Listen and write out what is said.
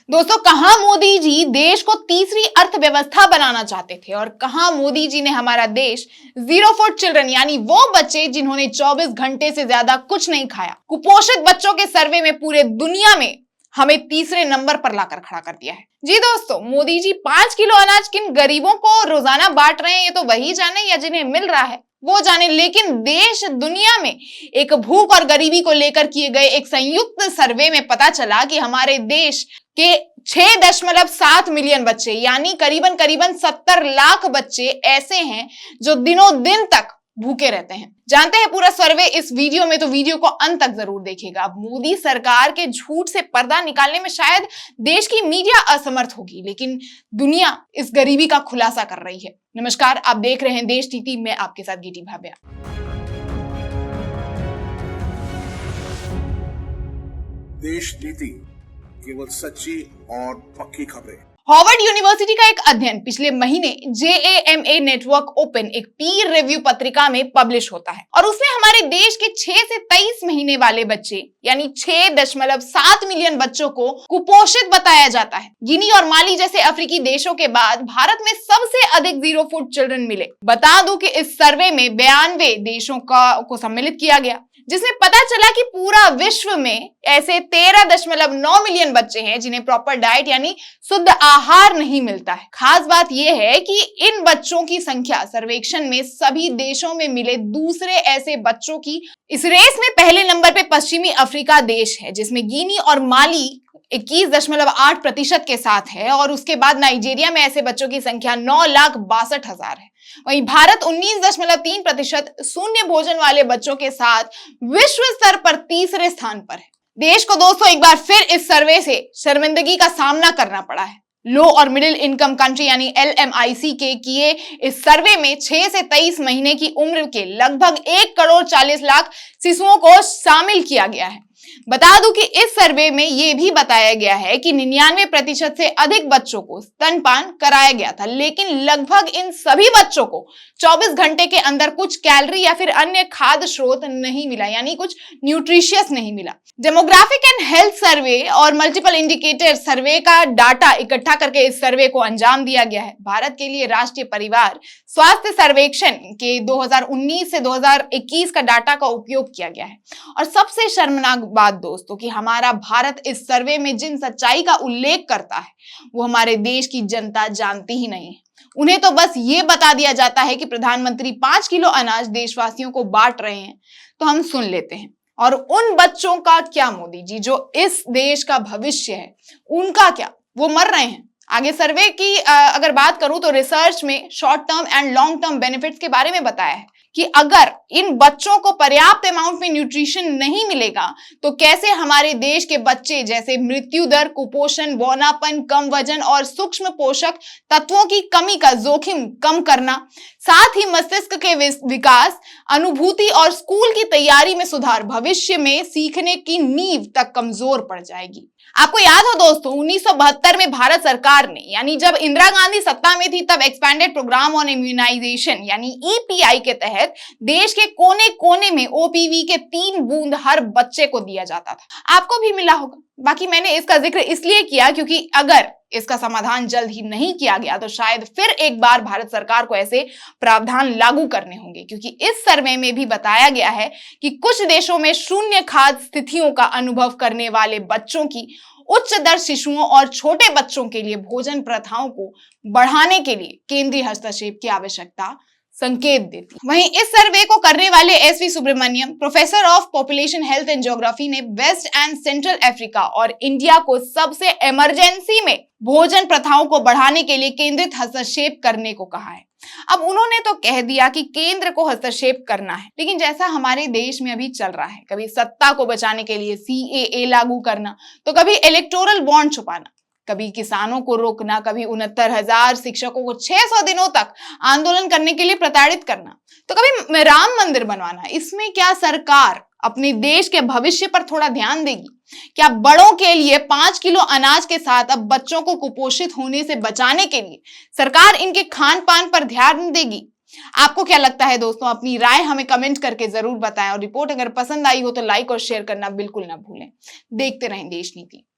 दोस्तों, कहां मोदी जी देश को तीसरी अर्थव्यवस्था बनाना चाहते थे और कहां मोदी जी ने हमारा देश जीरो फूड चिल्ड्रन यानी वो बच्चे जिन्होंने 24 घंटे से ज्यादा कुछ नहीं खाया, कुपोषित बच्चों के सर्वे में पूरे दुनिया में हमें तीसरे नंबर पर लाकर खड़ा कर दिया है। जी दोस्तों, मोदी जी 5 किलो अनाज किन गरीबों को रोजाना बांट रहे हैं ये तो वही जाने, या जिन्हें मिल रहा है वो जाने। लेकिन देश दुनिया में एक भूख और गरीबी को लेकर किए गए एक संयुक्त सर्वे में पता चला कि हमारे देश के 6.7 मिलियन बच्चे यानी करीबन करीबन 70 लाख बच्चे ऐसे हैं जो दिनों दिन तक भूखे रहते हैं। जानते हैं पूरा सर्वे इस वीडियो में, तो वीडियो को अंत तक जरूर देखिएगा। अब मोदी सरकार के झूठ से पर्दा निकालने में शायद देश की मीडिया असमर्थ होगी, लेकिन दुनिया इस गरीबी का खुलासा कर रही है। नमस्कार, आप देख रहे हैं देश नीति, मैं आपके साथ गीटी भाव्या। देश नीति, केवल सच्ची और पक्की खबरें। हार्वर्ड यूनिवर्सिटी का एक अध्ययन पिछले महीने JAMA नेटवर्क ओपन एक पीर रिव्यू पत्रिका में पब्लिश होता है और उसमें हमारे देश के 6 से 23 महीने वाले बच्चे यानी 6.7 मिलियन बच्चों को कुपोषित बताया जाता है। गिनी और माली जैसे अफ्रीकी देशों के बाद भारत में सबसे अधिक जीरो फूड चिल्ड्रन मिले। बता दूं कि इस सर्वे में 92 देशों को सम्मिलित किया गया, जिसमें पता चला कि पूरा विश्व में ऐसे 13.9 मिलियन बच्चे हैं जिन्हें प्रॉपर डाइट यानी शुद्ध आहार नहीं मिलता है। खास बात यह है कि इन बच्चों की संख्या सर्वेक्षण में सभी देशों में मिले दूसरे ऐसे बच्चों की। इस रेस में पहले नंबर पे पश्चिमी अफ्रीका देश है, जिसमें गिनी और माली 21.8% के साथ है और उसके बाद नाइजीरिया में ऐसे बच्चों की संख्या 9,62,000 है। वहीं भारत 19.3% शून्य भोजन वाले बच्चों के साथ विश्व स्तर पर तीसरे स्थान पर है। देश को दोस्तों एक बार फिर इस सर्वे से शर्मिंदगी का सामना करना पड़ा है। लो और मिडिल इनकम कंट्री यानी LMIC के किए इस सर्वे में 6 से 23 महीने की उम्र के लगभग 1,40,00,000 शिशुओं को शामिल किया गया है। बता दूं कि इस सर्वे में यह भी बताया गया है कि 99% से अधिक बच्चों को स्तनपान कराया गया था, लेकिन लगभग इन सभी बच्चों को 24 घंटे के अंदर कुछ कैलोरी या फिर अन्य खाद्य स्रोत नहीं मिला, यानी कुछ न्यूट्रिशियस नहीं मिला। डेमोग्राफिक एंड हेल्थ सर्वे और मल्टीपल इंडिकेटर सर्वे का डाटा इकट्ठा करके इस सर्वे को अंजाम दिया गया है। भारत के लिए राष्ट्रीय परिवार स्वास्थ्य सर्वेक्षण के 2019 से 2021 का डाटा का उपयोग किया गया है। और सबसे शर्मनाक बात दोस्तों कि हमारा भारत इस सर्वे में जिन सच्चाई का उल्लेख करता है वो हमारे देश की जनता जानती ही नहीं है। उन्हें तो बस ये बता दिया जाता है कि प्रधानमंत्री 5 किलो अनाज देशवासियों को बांट रहे हैं, तो हम सुन लेते हैं। और उन बच्चों का क्या मोदी जी, जो इस देश का भविष्य है, उनका क्या? वो मर रहे हैं। आगे सर्वे की अगर बात करूं तो रिसर्च में short term and long term benefits के बारे में बताया है कि अगर इन बच्चों को पर्याप्त अमाउंट में न्यूट्रिशन नहीं मिलेगा तो कैसे हमारे देश के बच्चे जैसे मृत्यु दर, कुपोषण, बौनापन, कम वजन और सूक्ष्म पोषक तत्वों की कमी का जोखिम कम करना, साथ ही मस्तिष्क के विकास, अनुभूति और स्कूल की तैयारी में सुधार, भविष्य में सीखने की नींव तक कमजोर पड़ जाएगी। आपको याद हो दोस्तों, 1972 में भारत सरकार ने यानी जब इंदिरा गांधी सत्ता में थी तब एक्सपेंडेड प्रोग्राम ऑन इम्यूनाइजेशन यानी EPI के तहत देश के कोने कोने में OPV के 3 बूंद हर बच्चे को दिया जाता था। आपको भी मिला होगा। बाकी मैंने इसका जिक्र इसलिए किया क्योंकि अगर इसका समाधान जल्द ही नहीं किया गया तो शायद फिर एक बार भारत सरकार को ऐसे प्रावधान लागू करने होंगे, क्योंकि इस सर्वे में भी बताया गया है कि कुछ देशों में शून्य खाद्य स्थितियों का अनुभव करने वाले बच्चों की उच्च दर शिशुओं और छोटे बच्चों के लिए भोजन प्रथाओं को बढ़ाने के लिए केंद्रीय हस्तक्षेप की आवश्यकता संकेत देती। वहीं इस सर्वे को करने वाले SV Subramanyam, professor of population health and geography, ने वेस्ट एंड सेंट्रल अफ्रीका और इंडिया को सबसे इमरजेंसी में भोजन प्रथाओं को बढ़ाने के लिए केंद्रित हस्तक्षेप करने को कहा है। अब उन्होंने तो कह दिया कि केंद्र को हस्तक्षेप करना है, लेकिन जैसा हमारे देश में अभी चल रहा है, कभी सत्ता को बचाने के लिए CAA लागू करना, तो कभी इलेक्टोरल बॉन्ड छुपाना, कभी किसानों को रोकना, कभी 69,000 शिक्षकों को 600 दिनों तक आंदोलन करने के लिए प्रताड़ित करना, तो कभी राम मंदिर बनवाना। इसमें क्या सरकार अपने देश के भविष्य पर थोड़ा ध्यान देगी? क्या बड़ों के लिए 5 किलो अनाज के साथ अब बच्चों को कुपोषित होने से बचाने के लिए सरकार इनके खान पान पर ध्यान देगी? आपको क्या लगता है दोस्तों? अपनी राय हमें कमेंट करके जरूर बताएं और रिपोर्ट अगर पसंद आई हो तो लाइक और शेयर करना बिल्कुल ना भूलें। देखते रहें देश नीति।